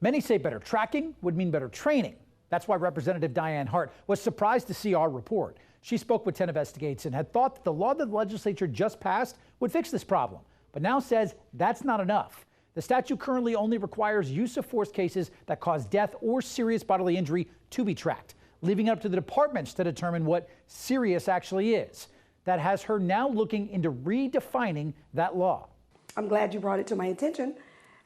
Many say better tracking would mean better training. That's why Representative Diane Hart was surprised to see our report. She spoke with 10 Investigates and had thought that the law that the legislature just passed would fix this problem, but now says that's not enough. The statute currently only requires use of force cases that cause death or serious bodily injury to be tracked, leaving it up to the departments to determine what serious actually is. That has her now looking into redefining that law. I'm glad you brought it to my attention.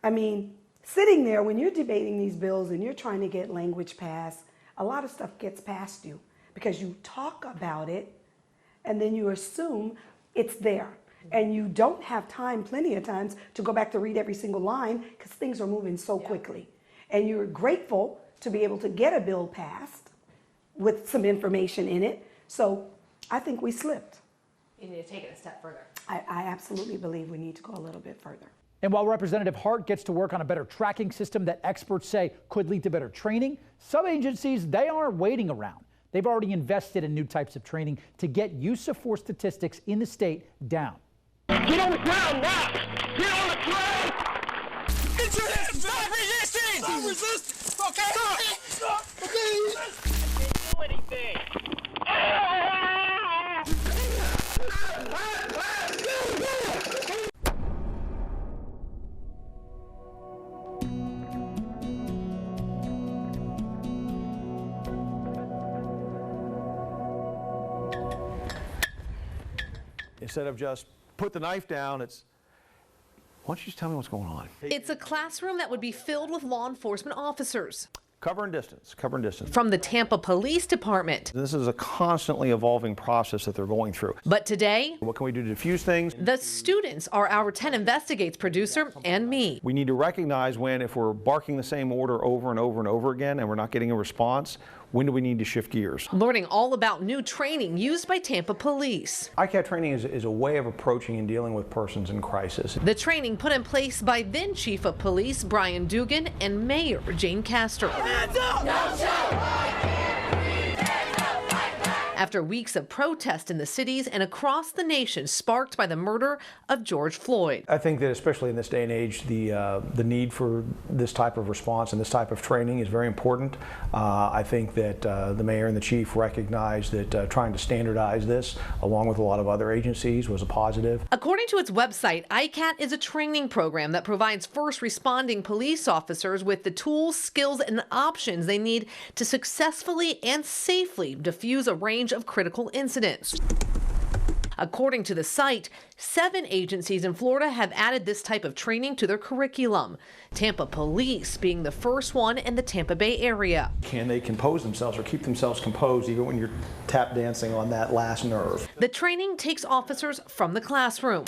I mean, sitting there when you're debating these bills and you're trying to get language passed, a lot of stuff gets past you because you talk about it and then you assume it's there. And you don't have time, plenty of times, to go back to read every single line because things are moving so quickly. And you're grateful to be able to get a bill passed with some information in it. So I think we slipped. You need to take it a step further. I absolutely believe we need to go a little bit further. And while Representative Hart gets to work on a better tracking system that experts say could lead to better training, some agencies, they aren't waiting around. They've already invested in new types of training to get use of force statistics in the state down. Get on the ground now! Get on the ground! Get your hands! Stop resisting! Stop resisting! Okay! Stop! Okay! Can't do anything! Instead of just put the knife down, it's, why don't you just tell me what's going on? It's a classroom that would be filled with law enforcement officers. Cover and distance, cover and distance. From the Tampa Police Department. This is a constantly evolving process that they're going through. But today, what can we do to diffuse things? The students are our 10 Investigates producer and me. We need to recognize when, if we're barking the same order over and over and over again and we're not getting a response, when do we need to shift gears? Learning all about new training used by Tampa Police. ICAT training is a way of approaching and dealing with persons in crisis. The training put in place by then Chief of Police Brian Dugan and Mayor Jane Castor. Hands up! No show! After weeks of protest in the cities and across the nation sparked by the murder of George Floyd. I think that especially in this day and age, the need for this type of response and this type of training is very important. I think that the mayor and the chief recognized that trying to standardize this, along with a lot of other agencies, was a positive. According to its website, ICAT is a training program that provides first responding police officers with the tools, skills, and options they need to successfully and safely defuse a range of critical incidents. According to the site, 7 agencies in Florida have added this type of training to their curriculum. Tampa Police being the first one in the Tampa Bay area. Can they compose themselves or keep themselves composed even when you're tap dancing on that last nerve? The training takes officers from the classroom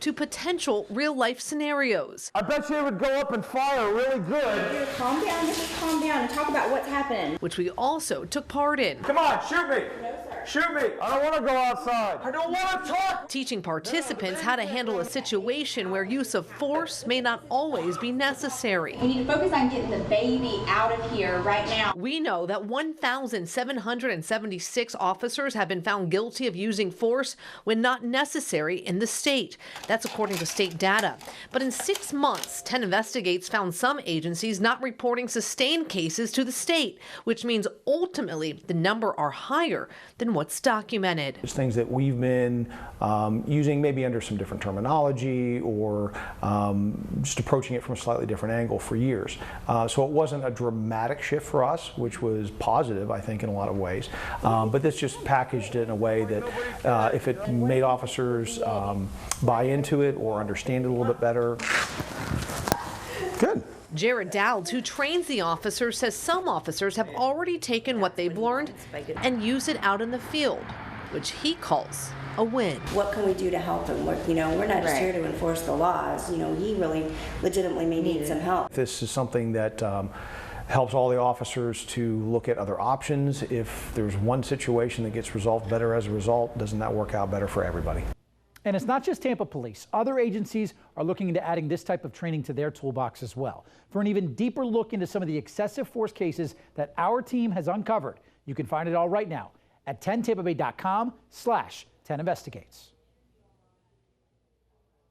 to potential real-life scenarios. I bet you it would go up and fire really good. Calm down, just calm down and talk about what's happened. Which we also took part in. Come on, shoot me! No, sir. Shoot me! I don't want to go outside. I don't want to talk! Teaching participants how to handle a situation where use of force may not always be necessary. We need to focus on getting the baby out of here right now. We know that 1,776 officers have been found guilty of using force when not necessary in the state. That's according to state data. But in 6 months, 10 Investigates found some agencies not reporting sustained cases to the state, which means ultimately the number are higher than what's documented. It's things that we've been using maybe under some different terminology or just approaching it from a slightly different angle for years. So it wasn't a dramatic shift for us, which was positive, I think, in a lot of ways. But this just packaged it in a way that if it made officers buy into it or understand it a little bit better. Good. Jared Dowd, who trains the officers, says some officers have already taken what they've learned and use it out in the field, which he calls a win. What can we do to help him? We're not just here to enforce the laws. He really legitimately may need some help. This is something that helps all the officers to look at other options. If there's one situation that gets resolved better as a result, doesn't that work out better for everybody? And it's not just Tampa Police. Other agencies are looking into adding this type of training to their toolbox as well. For an even deeper look into some of the excessive force cases that our team has uncovered, you can find it all right now at 10tampabay.com/10investigates.